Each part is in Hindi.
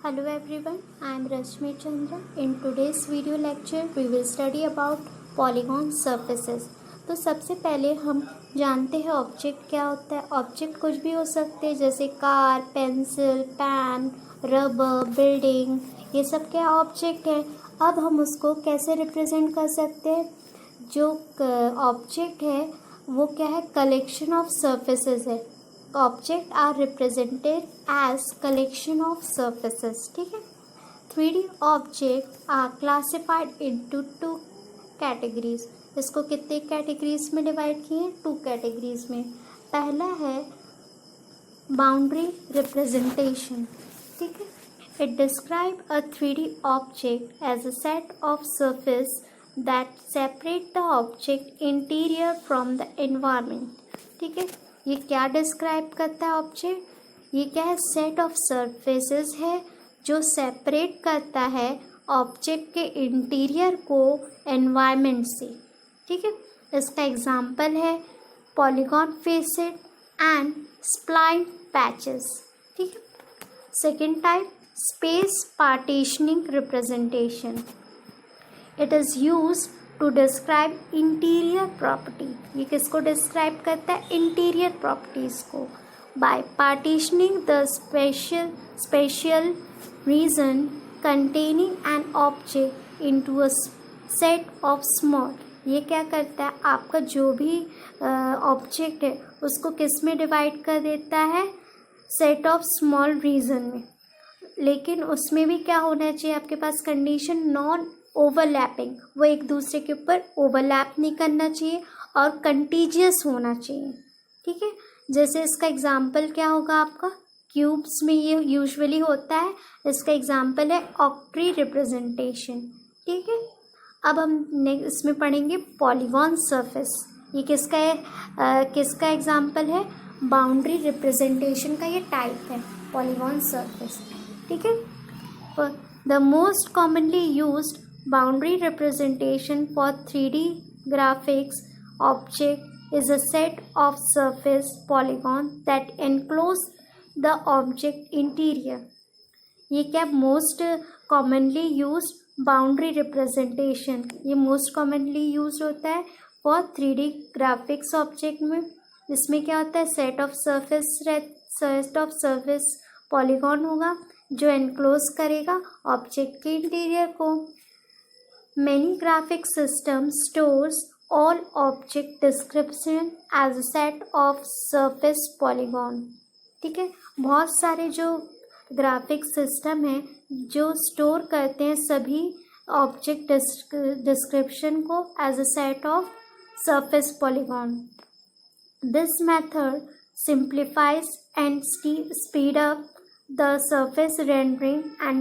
Hello everyone, I am Rashmi Chandra. In today's video lecture, we will study about polygon surfaces. तो सबसे पहले हम जानते हैं ऑब्जेक्ट क्या होता है। ऑब्जेक्ट कुछ भी हो सकते हैं जैसे car, pencil, pen, rubber, building, ये सब क्या ऑब्जेक्ट है। अब हम उसको कैसे रिप्रेजेंट कर सकते हैं। जो ऑब्जेक्ट है वो क्या है, कलेक्शन ऑफ सर्फेसेस है। Object are represented as collection of surfaces, ठीक है। 3D object are classified into two categories. इसको कितने कैटेगरीज में डिवाइड किए हैं, टू कैटेगरीज में। पहला है बाउंड्री रिप्रेजेंटेशन, ठीक है। It describe a 3D object as a set of surface that separate the object interior from the environment, ठीक है। ये क्या डिस्क्राइब करता है ऑब्जेक्ट, ये क्या है, सेट ऑफ सरफेसेस है जो सेपरेट करता है ऑब्जेक्ट के इंटीरियर को एनवायरनमेंट से, ठीक है। इसका एग्जांपल है polygon faced and spline patches, ठीक है। Second type space partitioning representation. It is use to describe interior property. ये किसको डिस्क्राइब करता है, इंटीरियर प्रॉपर्टीज को। By partitioning the special region containing an object into a set of small. ये क्या करता है, आपका जो भी ऑब्जेक्ट है उसको किस में डिवाइड कर देता है, सेट ऑफ स्मॉल रीजन में। लेकिन उसमें भी क्या होना चाहिए आपके पास कंडीशन, नॉन ओवरलैपिंग। वो एक दूसरे के ऊपर ओवरलैप नहीं करना चाहिए और कंटीजियस होना चाहिए, ठीक है। जैसे इसका एग्जांपल क्या होगा आपका, क्यूब्स में ये यूजुअली होता है। इसका एग्जांपल है ऑक्ट्री रिप्रेजेंटेशन, ठीक है। अब हम इसमें पढ़ेंगे पॉलीगॉन सरफेस। ये किसका है, किसका एग्जांपल है, बाउंड्री रिप्रेजेंटेशन का ये टाइप है पॉलीगॉन सरफेस, ठीक है। The most commonly used boundary representation for 3D graphics object is a set of surface polygon that enclose the object interior. ये क्या most commonly use boundary representation, ये मोस्ट कॉमनली यूज होता है फॉर 3D ग्राफिक्स ऑब्जेक्ट में। इसमें क्या होता है, सेट ऑफ सरफेस पॉलीगॉन होगा जो एनक्लोज करेगा ऑब्जेक्ट के इंटीरियर को। Many graphic systems stores all object description as a set of surface polygon, ठीक है। बहुत सारे जो ग्राफिक सिस्टम हैं जो स्टोर करते हैं सभी ऑब्जेक्ट डिस्क्रिप्शन को as a set of surface polygon. This method simplifies and speed up the surface rendering and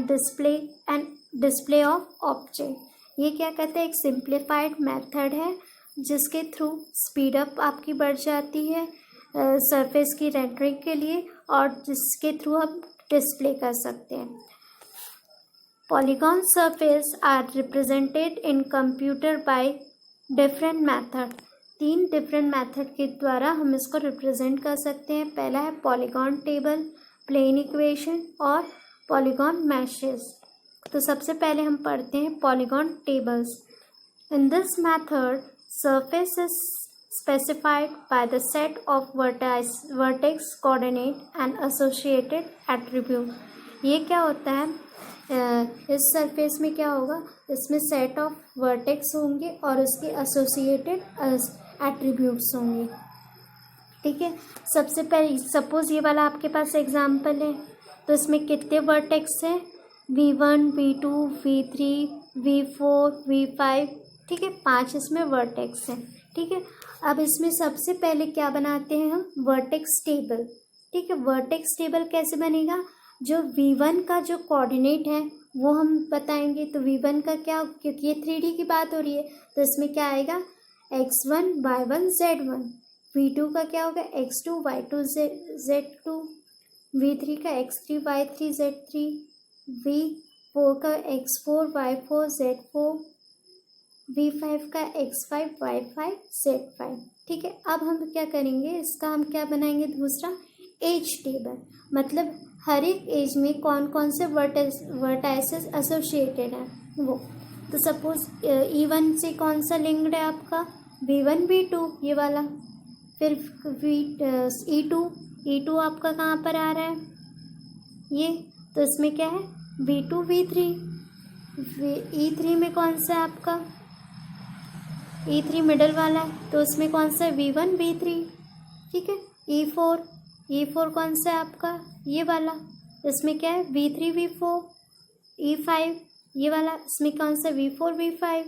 display of object. ये क्या कहते हैं, एक सिंप्लीफाइड मेथड है जिसके थ्रू स्पीड अप आपकी बढ़ जाती है सरफेस की रेंडरिंग के लिए और जिसके थ्रू हम डिस्प्ले कर सकते हैं। Polygon surface are represented in computer by different method. 3 different method के द्वारा हम इसको रिप्रेजेंट कर सकते हैं। पहला है पॉलीगॉन टेबल, प्लेन इक्वेशन और पॉलीगॉन मैशेस। तो सबसे पहले हम पढ़ते हैं polygon tables. In this method surface is specified by the set of vertex coordinate and associated attribute. ये क्या होता है, इस सरफेस में क्या होगा, इसमें सेट ऑफ वर्टेक्स होंगे और उसके एसोसिएटेड एट्रीब्यूट्स होंगे, ठीक है। सबसे पहले सपोज ये वाला आपके पास एग्जाम्पल है, तो इसमें कितने वर्टेक्स हैं, V1, V2, V3, V4, V5, ठीक है। 5 इसमें वर्टेक्स हैं, ठीक है। अब इसमें सबसे पहले क्या बनाते हैं हम, वर्टेक्स टेबल, ठीक है। वर्टेक्स टेबल कैसे बनेगा, जो V1 का जो कोऑर्डिनेट है वो हम बताएंगे। तो V1 का क्या, क्योंकि ये 3D की बात हो रही है तो इसमें क्या आएगा, X1, Y1, Z1। V2 का क्या होगा, X2, Y2, Z2। V3 का X3, Y3, Z3। V4 का X4, Y4, Z4। V5 का X5, Y5, Z5, ठीक है। अब हम क्या करेंगे, इसका हम क्या बनाएंगे, दूसरा एज टेबल। मतलब हर एक एज में कौन कौन से वर्टाइसेस एसोसिएटेड हैं वो। तो सपोज E1 से कौन सा लिंक्ड है आपका, V1 V2 ये वाला। फिर E2 आपका कहाँ पर आ रहा है ये, तो इसमें क्या है V2 V3। E3 में कौन सा है आपका, E3 मिडल वाला है, तो उसमें कौन सा है V1 V3। ठीक है। E4 कौन सा है आपका, ये वाला, इसमें क्या है V3 V4। E5 ये वाला, इसमें कौन सा V4 V5।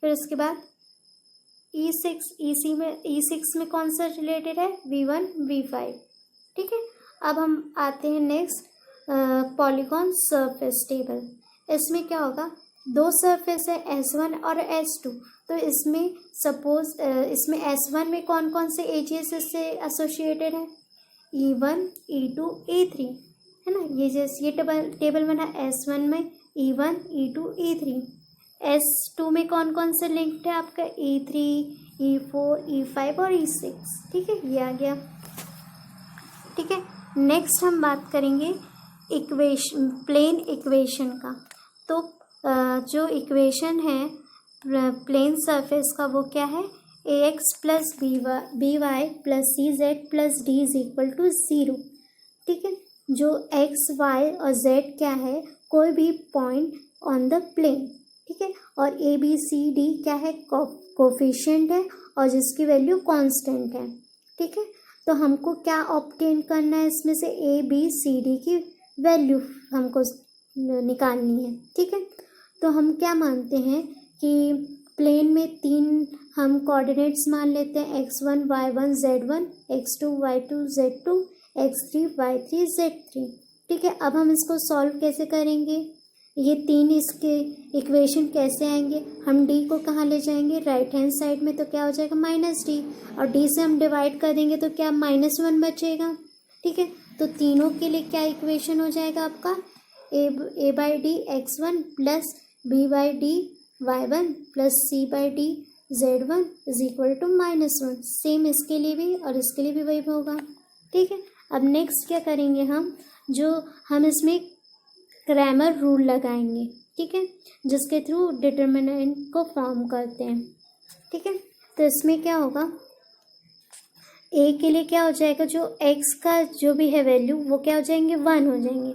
फिर उसके बाद E6 में कौन सा रिलेटेड है V1 V5। ठीक है। अब हम आते हैं नेक्स्ट पॉलीगॉन सरफेस टेबल। इसमें क्या होगा, दो सरफेस है S1 और S2। तो इसमें सपोज इसमें S1 में कौन कौन से एजेस से एसोसिएटेड है, E1 E2 E3 है ना। ये जैसे ये टेबल बना S1 में E1 E2 E3। S2 में कौन कौन से लिंक्ड है आपका, E3 E4 E5 और E6। ठीक है, ये आ गया। ठीक है। नेक्स्ट हम बात करेंगे प्लेन इक्वेशन का। तो जो इक्वेशन है प्लेन सरफेस का वो क्या है, ax plus B Y plus C Z plus D is equal to 0। ठीक है। जो x y और z क्या है, कोई भी पॉइंट ऑन द प्लेन। ठीक है। और a b c d क्या है, कोफिशिएंट है और जिसकी वैल्यू कांस्टेंट है। ठीक है। तो हमको क्या ऑब्टेन करना है, इसमें से a b c d की वैल्यू हमको निकालनी है। ठीक है। तो हम क्या मानते हैं कि प्लेन में 3 हम कोऑर्डिनेट्स मान लेते हैं, x1 y1 z1, x2 y2 z2, x3 y3 z3। ठीक है। अब हम इसको सॉल्व कैसे करेंगे, ये 3 इसके इक्वेशन कैसे आएंगे, हम d को कहाँ ले जाएंगे, राइट हैंड साइड में, तो क्या हो जाएगा -d, और d से हम डिवाइड कर देंगे तो क्या -1 बचेगा। ठीक है। तो तीनों के लिए क्या इक्वेशन हो जाएगा आपका, a by D x1 plus b by D y1 plus c by D z1 is equal to -1। Same इसके लिए भी और इसके लिए भी वही होगा। ठीक है। अब नेक्स्ट क्या करेंगे हम इसमें क्रैमर रूल लगाएंगे। ठीक है, जिसके थ्रू डिटर्मिनेंट को फॉर्म करते हैं। ठीक है। तो इसमें क्या होगा, ए के लिए क्या हो जाएगा, जो एक्स का जो भी है वैल्यू वो क्या हो जाएंगे, 1 हो जाएंगे।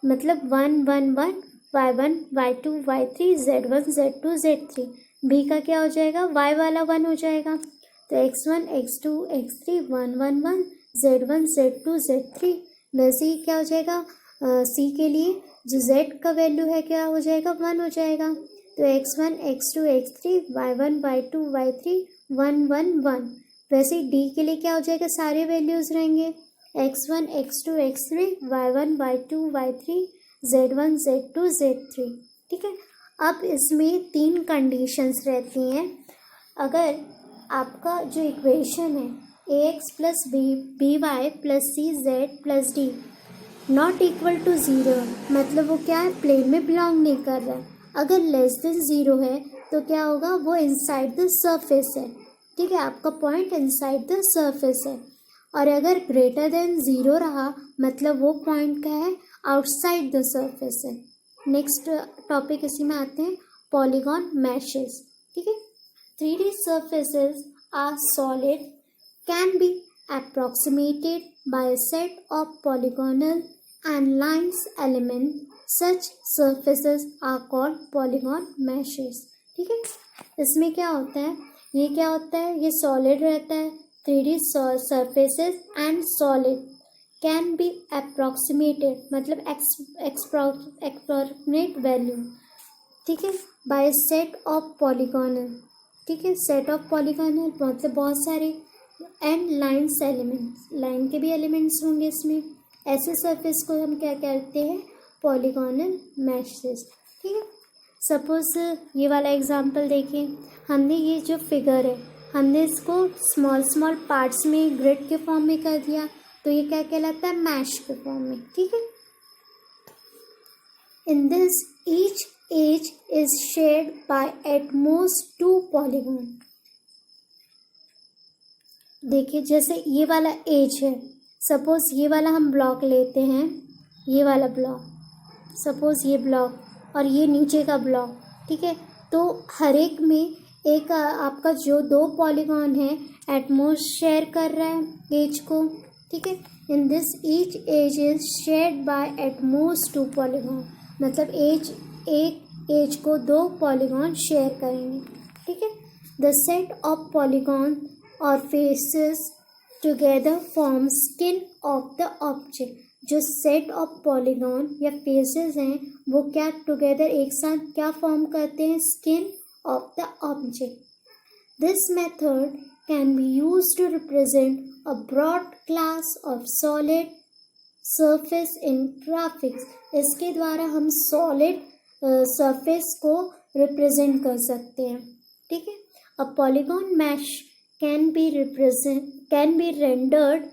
मतलब 1 1 1 y1 y2 y3 z1 z2 z3। B का क्या हो जाएगा, y वाला 1 हो जाएगा। तो x1 x2 x3 1 1 1 z1 z2 z3। वैसे ही क्या हो जाएगा, सी के लिए जो z का वैल्यू है क्या हो जाएगा, 1 हो जाएगा। तो x1 x2 x3 y1 y2 y3 1 1 1। वैसे ही डी के लिए क्या हो जाएगा, सारे वैल्यूज रहेंगे, x1 x2 x3 y1 y2 y3 z1 z2 z3। ठीक है। अब इसमें 3 कंडीशंस रहती हैं। अगर आपका जो इक्वेशन है ax plus B Y plus C Z plus D not equal to 0, मतलब वो क्या है, प्लेन में बिलोंग नहीं कर रहा है। अगर लेस देन 0 है तो क्या होगा, वो इनसाइड द सरफेस है। ठीक है, आपका पॉइंट इनसाइड द सरफेस है। और अगर ग्रेटर देन 0 रहा मतलब वो पॉइंट क्या है, आउटसाइड द सरफेस है। नेक्स्ट टॉपिक इसी में आते हैं, पॉलीगॉन मैशेस। ठीक है। 3D surfaces are solid, can be approximated by a set of polygonal and lines elements. Such surfaces are called polygon meshes. ठीक है। इसमें क्या होता है, ये क्या होता है, ये सॉलिड रहता है। 3D surfaces and solid can be approximated, मतलब approximate value। ठीक है, by a set of polygonal। ठीक है, सेट ऑफ पॉलीगॉनल मतलब बहुत सारे, एंड लाइन्स एलिमेंट्स, लाइन के भी एलिमेंट्स होंगे इसमें। ऐसे सरफेस को हम क्या कहते हैं, पॉलीगॉनल मैशेस। ठीक है। सपोज ये वाला एग्जांपल देखिए, हमने ये जो फिगर है हमने इसको स्मॉल स्मॉल पार्ट्स में ग्रिड के फॉर्म में कर दिया, तो ये क्या कहलाता है, मैश के फॉर्म में। ठीक है। In this each edge is shared by at most 2 polygon। देखिए जैसे ये वाला एज है, सपोज़ ये वाला हम ब्लॉक लेते हैं, ये वाला ब्लॉक, सपोज़ ये ब्लॉक और ये नीचे का ब्लॉक, ठीक है। तो हर एक में एक आपका जो 2 पॉलीगॉन है एटमोस्ट शेयर कर रहा है एज को, ठीक है। In this each edge is shared by at most 2 polygon, मतलब एक एज को 2 पॉलीगॉन शेयर करेंगे, ठीक है। द सेट ऑफ पॉलीगॉन और faces together form skin of the object. जो सेट ऑफ पॉलीगॉन या फेसेस हैं वो क्या टुगेदर एक साथ क्या फॉर्म करते हैं, skin of the object. This method can be used to represent a broad class of solid surface in graphics. इसके द्वारा हम सॉलिड सरफेस को रिप्रेजेंट कर सकते हैं, ठीक है। A polygon mesh can be rendered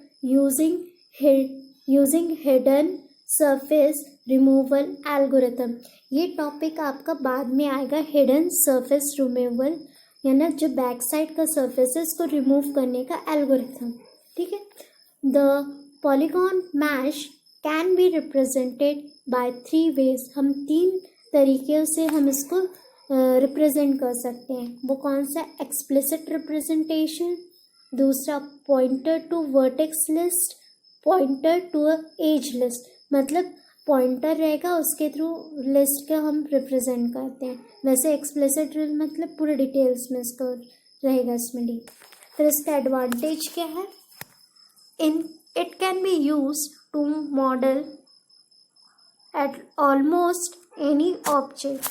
using hidden surface removal algorithm। ये टॉपिक आपका बाद में आएगा, हिडन सरफेस रिमूवल, यानी जो बैक साइड का सरफेसेस को रिमूव करने का एल्गोरिथम, ठीक है। The polygon mesh can be represented by 3 ways। हम 3 तरीके से हम इसको रिप्रेजेंट कर सकते हैं। वो कौन सा, एक्सप्लिसिट रिप्रेजेंटेशन, दूसरा pointer to vertex list, pointer to edge list, मतलब पॉइंटर रहेगा उसके थ्रू लिस्ट का हम रिप्रेजेंट करते हैं। वैसे एक्सप्लिसिट मतलब पूरे डिटेल्स में इसका रहेगा इसमें डी। फिर इसका एडवांटेज क्या है, it can be use to model at almost any object,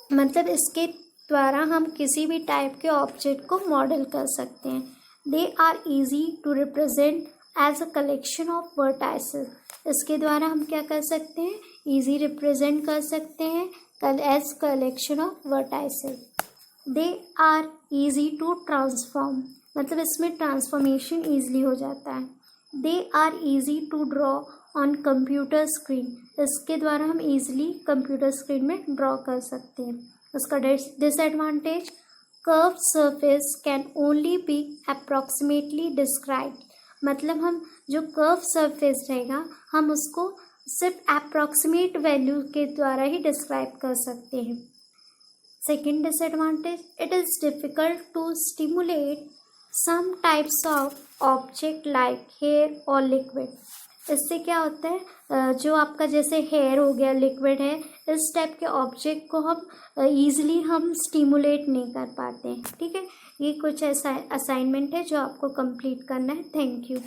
मतलब इसके द्वारा हम किसी भी टाइप के ऑब्जेक्ट को मॉडल कर सकते हैं। They are easy to represent as a collection of vertices. इसके द्वारा हम क्या कर सकते हैं, इजी रिप्रेजेंट कर सकते हैं as collection of vertices. They are easy to transform, मतलब इसमें ट्रांसफॉर्मेशन ईजिली हो जाता है। They are easy to draw on computer screen, इसके द्वारा हम इजीली कंप्यूटर स्क्रीन में ड्रॉ कर सकते हैं। उसका disadvantage, curve surface can only be approximately describe, मतलब हम जो कर्व सरफेस रहेगा हम उसको सिर्फ अप्रॉक्सीमेट वैल्यू के द्वारा ही डिस्क्राइब कर सकते हैं। Second disadvantage, it is difficult to stimulate some types of object like hair और लिक्विड। इससे क्या होता है, जो आपका जैसे हेयर हो गया, लिक्विड है, इस टाइप के ऑब्जेक्ट को हम ईजिली हम स्टिमुलेट नहीं कर पाते हैं, ठीक है। ये कुछ ऐसा असाइनमेंट है जो आपको कंप्लीट करना है। Thank you.